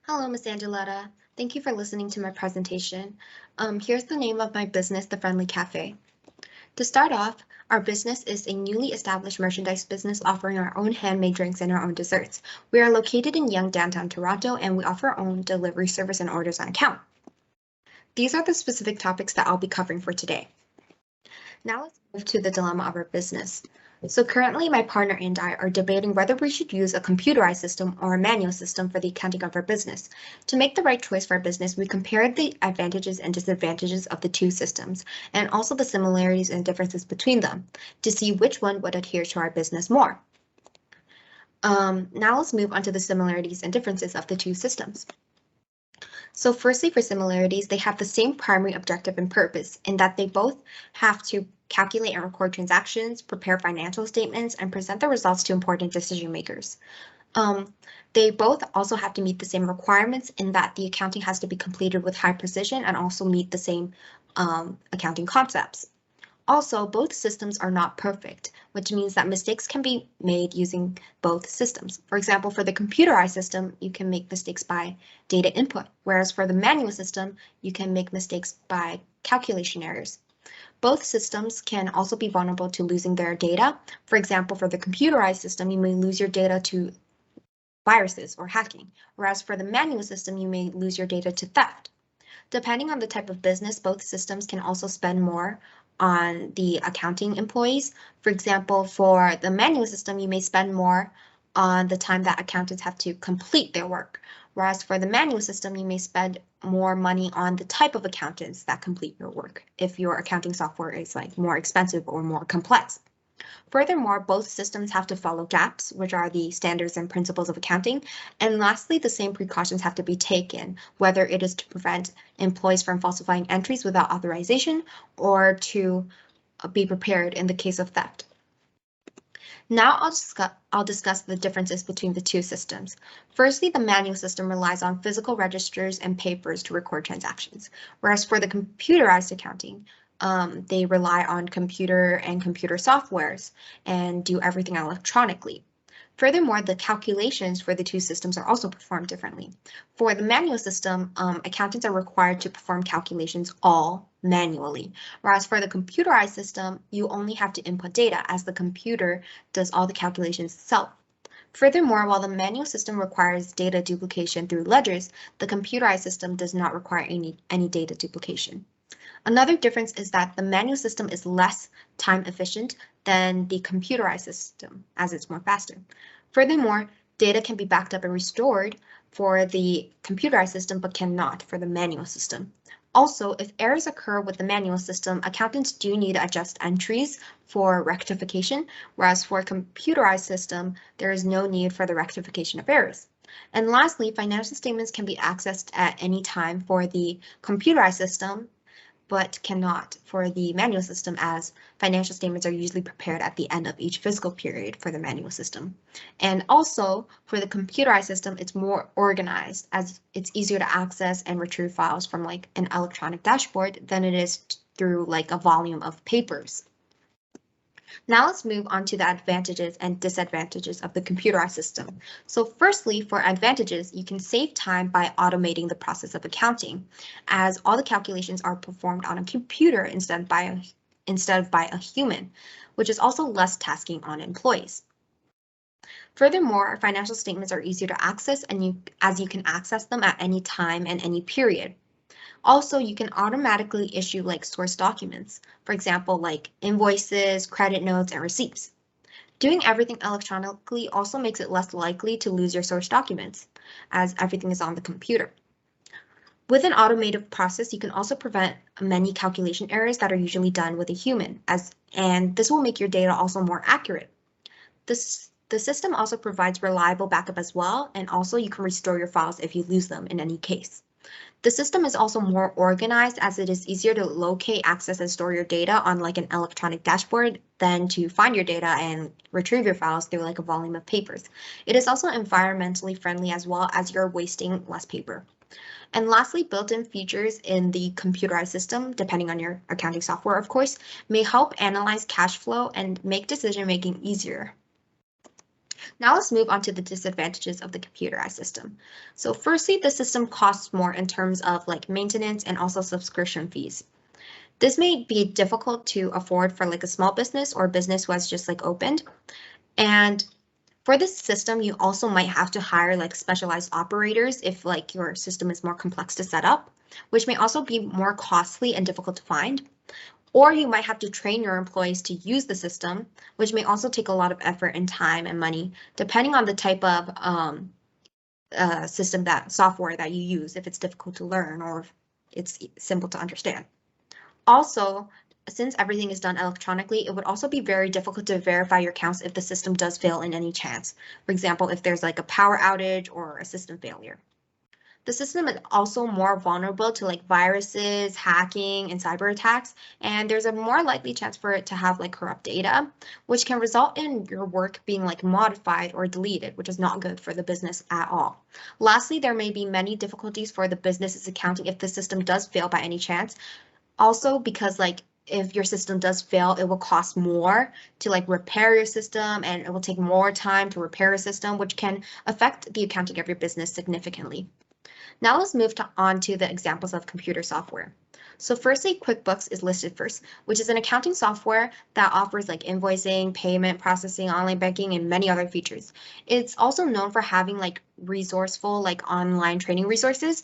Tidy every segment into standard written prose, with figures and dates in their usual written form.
Hello, Miss Angeletta. Thank you for listening to my presentation. Here's the name of my business, The Friendly Cafe. To start off, our business is a newly established merchandise business offering our own handmade drinks and our own desserts. We are located in Yonge, downtown Toronto, and we offer our own delivery service and orders on account. These are the specific topics that I'll be covering for today. Now let's move to the dilemma of our business. So currently, my partner and I are debating whether we should use a computerized system or a manual system for the accounting of our business. To make the right choice for our business, we compared the advantages and disadvantages of the two systems, and also the similarities and differences between them, to see which one would adhere to our business more. Now let's move on to the similarities and differences of the two systems. So firstly, for similarities, they have the same primary objective and purpose in that they both have to calculate and record transactions, prepare financial statements, and present the results to important decision makers. They both also have to meet the same requirements in that the accounting has to be completed with high precision and also meet the same accounting concepts. Also, both systems are not perfect, which means that mistakes can be made using both systems. For example, for the computerized system, you can make mistakes by data input, whereas for the manual system, you can make mistakes by calculation errors. Both systems can also be vulnerable to losing their data. For example, for the computerized system, you may lose your data to viruses or hacking, whereas for the manual system, you may lose your data to theft. Depending on the type of business, both systems can also spend more on the accounting employees. For example, for the manual system, you may spend more on the time that accountants have to complete their work, whereas for the manual system, you may spend more money on the type of accountants that complete your work if your accounting software is like more expensive or more complex. Furthermore, both systems have to follow GAAPs, which are the standards and principles of accounting. And lastly, the same precautions have to be taken, whether it is to prevent employees from falsifying entries without authorization or to be prepared in the case of theft. Now I'll discuss the differences between the two systems. Firstly, the manual system relies on physical registers and papers to record transactions, whereas for the computerized accounting, they rely on computer and computer softwares and do everything electronically. Furthermore, the calculations for the two systems are also performed differently. For the manual system, accountants are required to perform calculations all manually, whereas for the computerized system, you only have to input data as the computer does all the calculations itself. Furthermore, while the manual system requires data duplication through ledgers, the computerized system does not require any data duplication. Another difference is that the manual system is less time efficient than the computerized system, as it's more faster. Furthermore, data can be backed up and restored for the computerized system, but cannot for the manual system. Also, if errors occur with the manual system, accountants do need to adjust entries for rectification, whereas for a computerized system, there is no need for the rectification of errors. And lastly, financial statements can be accessed at any time for the computerized system, but cannot for the manual system, as financial statements are usually prepared at the end of each fiscal period for the manual system. And also for the computerized system, it's more organized as it's easier to access and retrieve files from like an electronic dashboard than it is through like a volume of papers. Now let's move on to the advantages and disadvantages of the computerized system. So firstly, for advantages, you can save time by automating the process of accounting, as all the calculations are performed on a computer instead of by a human, which is also less tasking on employees. Furthermore, financial statements are easier to access as you can access them at any time and any period. Also, you can automatically issue like source documents, for example, like invoices, credit notes, and receipts. Doing everything electronically also makes it less likely to lose your source documents, as everything is on the computer. With an automated process, you can also prevent many calculation errors that are usually done with a human, and this will make your data also more accurate. The system also provides reliable backup as well, and also you can restore your files if you lose them in any case. The system is also more organized as it is easier to locate, access, and store your data on like an electronic dashboard than to find your data and retrieve your files through like a volume of papers. It is also environmentally friendly as well, as you're wasting less paper. And lastly, built-in features in the computerized system, depending on your accounting software, of course, may help analyze cash flow and make decision-making easier. Now let's move on to the disadvantages of the computerized system. So firstly, the system costs more in terms of like maintenance and also subscription fees. This may be difficult to afford for like a small business or a business who has just like opened. And for this system, you also might have to hire like specialized operators if like your system is more complex to set up, which may also be more costly and difficult to find. Or you might have to train your employees to use the system, which may also take a lot of effort and time and money, depending on the type of software that you use, if it's difficult to learn or if it's simple to understand. Also, since everything is done electronically, it would also be very difficult to verify your accounts if the system does fail in any chance. For example, if there's like a power outage or a system failure. The system is also more vulnerable to like viruses, hacking, and cyber attacks, and there's a more likely chance for it to have like corrupt data, which can result in your work being like modified or deleted, which is not good for the business at all. Lastly, there may be many difficulties for the business's accounting if the system does fail by any chance. Also, because like if your system does fail, it will cost more to like repair your system, and it will take more time to repair a system, which can affect the accounting of your business significantly. Now let's move on to the examples of computer software. So firstly, QuickBooks is listed first, which is an accounting software that offers like invoicing, payment processing, online banking, and many other features. It's also known for having like resourceful like online training resources,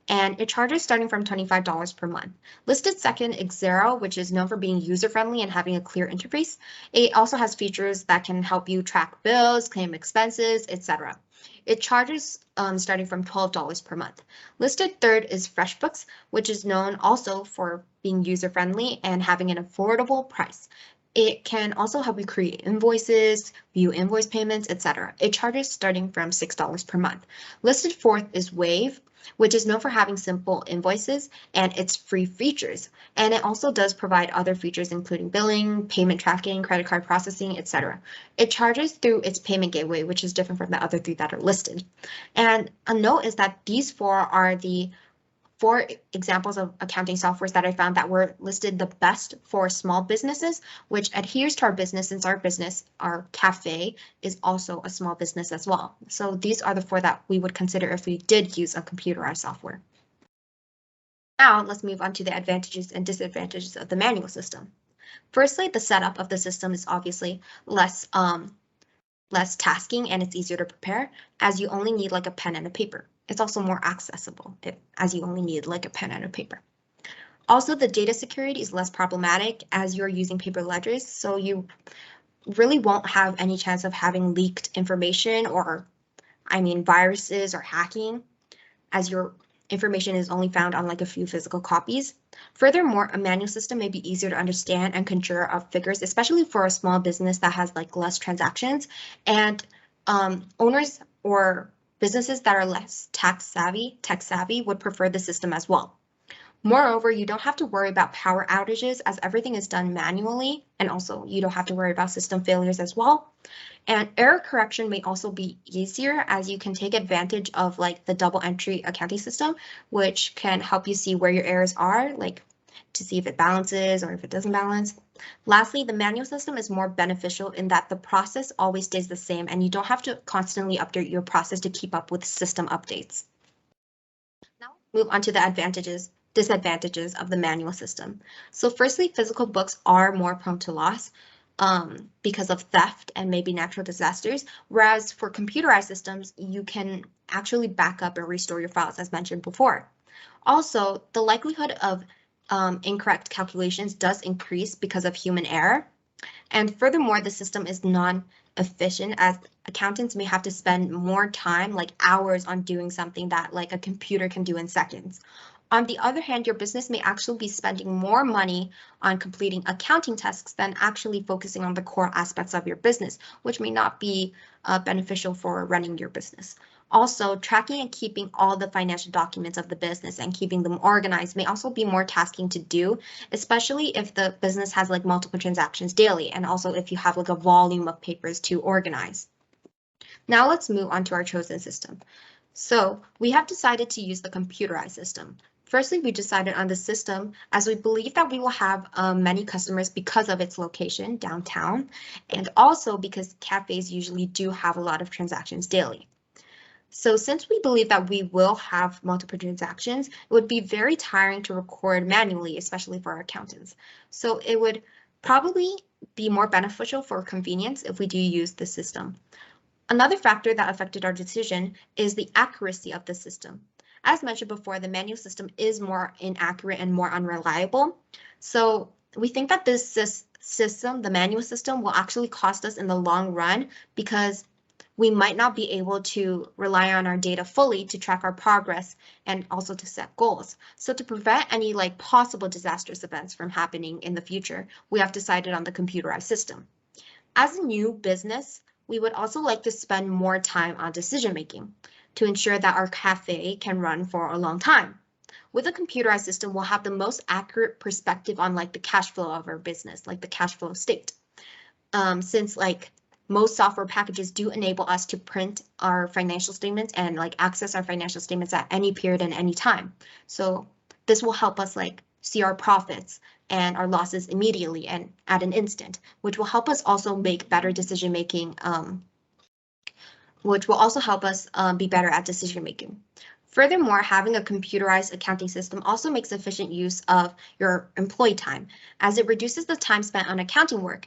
and it charges starting from $25 per month. Listed second is Xero, which is known for being user-friendly and having a clear interface. It also has features that can help you track bills, claim expenses, etc. It charges starting from $12 per month. Listed third is FreshBooks, which is known also for being user-friendly and having an affordable price. It can also help you create invoices, view invoice payments, etc. It charges starting from $6 per month. Listed fourth is Wave, which is known for having simple invoices and its free features. And it also does provide other features including billing, payment tracking, credit card processing, etc. It charges through its payment gateway, which is different from the other three that are listed. And a note is that these four are the 4 examples of accounting softwares that I found that were listed the best for small businesses, which adheres to our business since our business, our cafe, is also a small business as well. So these are the 4 that we would consider if we did use a computerized software. Now let's move on to the advantages and disadvantages of the manual system. Firstly, the setup of the system is obviously less tasking and it's easier to prepare as you only need like a pen and a paper. It's also more accessible as you only need like a pen and a paper. Also, the data security is less problematic as you're using paper ledgers, so you really won't have any chance of having leaked information or, viruses or hacking, as your information is only found on like a few physical copies. Furthermore, a manual system may be easier to understand and conjure up figures, especially for a small business that has like less transactions, and owners or businesses that are less tech savvy would prefer the system as well. Moreover, you don't have to worry about power outages as everything is done manually, and also you don't have to worry about system failures as well. And error correction may also be easier as you can take advantage of like the double entry accounting system, which can help you see where your errors are, like to see if it balances or if it doesn't balance. Lastly, the manual system is more beneficial in that the process always stays the same and you don't have to constantly update your process to keep up with system updates. Now move on to the disadvantages of the manual system. So firstly, physical books are more prone to loss because of theft and maybe natural disasters, whereas for computerized systems, you can actually back up and restore your files as mentioned before. Also, the likelihood of incorrect calculations does increase because of human error. And furthermore, the system is non-efficient as accountants may have to spend more time, like hours, on doing something that like a computer can do in seconds. On the other hand, your business may actually be spending more money on completing accounting tasks than actually focusing on the core aspects of your business, which may not be beneficial for running your business. Also, tracking and keeping all the financial documents of the business and keeping them organized may also be more tasking to do, especially if the business has like multiple transactions daily, and also if you have like a volume of papers to organize. Now let's move on to our chosen system. So we have decided to use the computerized system. Firstly, we decided on the system as we believe that we will have many customers because of its location downtown, and also because cafes usually do have a lot of transactions daily. So since we believe that we will have multiple transactions, it would be very tiring to record manually, especially for our accountants. So it would probably be more beneficial for convenience if we do use the system. Another factor that affected our decision is the accuracy of the system. As mentioned before, the manual system is more inaccurate and more unreliable. So we think that this system, the manual system, will actually cost us in the long run because we might not be able to rely on our data fully to track our progress and also to set goals. So to prevent any possible disastrous events from happening in the future, we have decided on the computerized system. As a new business, we would also like to spend more time on decision making to ensure that our cafe can run for a long time. With a computerized system, we'll have the most accurate perspective on the cash flow of our business, the cash flow state. Since most software packages do enable us to print our financial statements and access our financial statements at any period and any time. So this will help us see our profits and our losses immediately and at an instant, which will help us also make better decision making, which will also help us be better at decision making. Furthermore, having a computerized accounting system also makes efficient use of your employee time, as it reduces the time spent on accounting work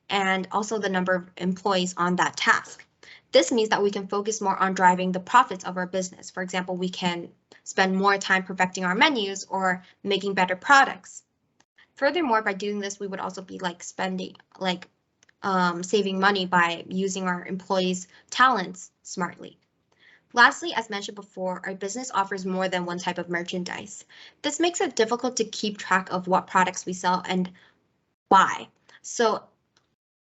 and also the number of employees on that task. This means that we can focus more on driving the profits of our business. For example, we can spend more time perfecting our menus or making better products. Furthermore, by doing this, we would also be spending, saving money by using our employees' talents smartly. Lastly, as mentioned before, our business offers more than one type of merchandise. This makes it difficult to keep track of what products we sell and why. So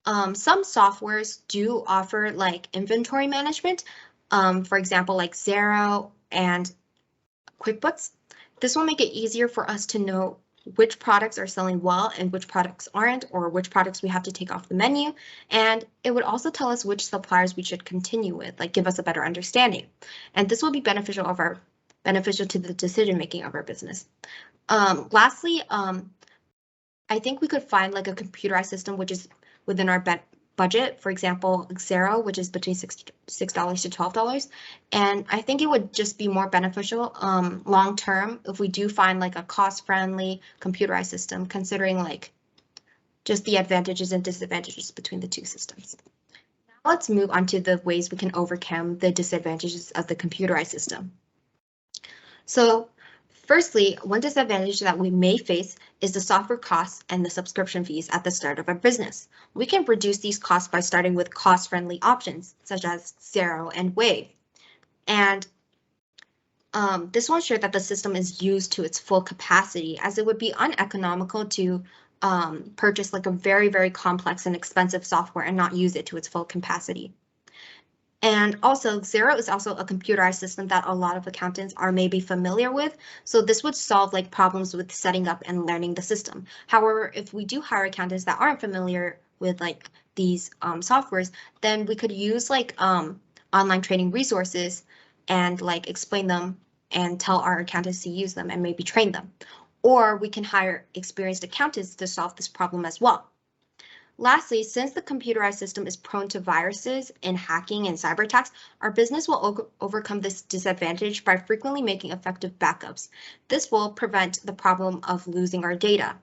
some softwares do offer inventory management, for example, Xero and QuickBooks. This will make it easier for us to know which products are selling well and which products aren't, or which products we have to take off the menu. And it would also tell us which suppliers we should continue with, give us a better understanding. And this will be beneficial to the decision making of our business. Lastly, I think we could find a computerized system which is within our budget, for example, Xero, which is between $6 to $12. And I think it would just be more beneficial long term if we do find a cost-friendly computerized system, considering just the advantages and disadvantages between the two systems. Now let's move on to the ways we can overcome the disadvantages of the computerized system. So firstly, one disadvantage that we may face is the software costs and the subscription fees at the start of our business. We can reduce these costs by starting with cost-friendly options, such as Xero and Wave. And this will ensure that the system is used to its full capacity, as it would be uneconomical to purchase a very, very complex and expensive software and not use it to its full capacity. And also, Xero is also a computerized system that a lot of accountants are maybe familiar with, so this would solve problems with setting up and learning the system. However, if we do hire accountants that aren't familiar with these softwares, then we could use online training resources and explain them and tell our accountants to use them and maybe train them. Or we can hire experienced accountants to solve this problem as well. Lastly, since the computerized system is prone to viruses and hacking and cyber attacks, our business will overcome this disadvantage by frequently making effective backups. This will prevent the problem of losing our data.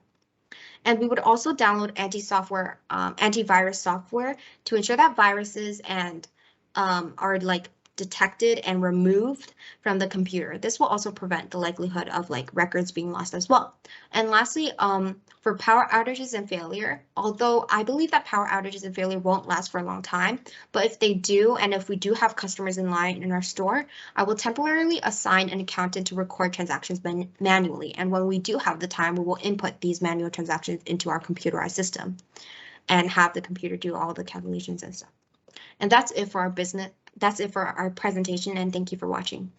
And we would also download antivirus software to ensure that viruses and are detected and removed from the computer. This will also prevent the likelihood of records being lost as well. And lastly, for power outages and failure, although I believe that power outages and failure won't last for a long time, but if they do, and if we do have customers in line in our store, I will temporarily assign an accountant to record transactions manually. And when we do have the time, we will input these manual transactions into our computerized system and have the computer do all the calculations and stuff. And that's it for our business. That's it for our presentation, and thank you for watching.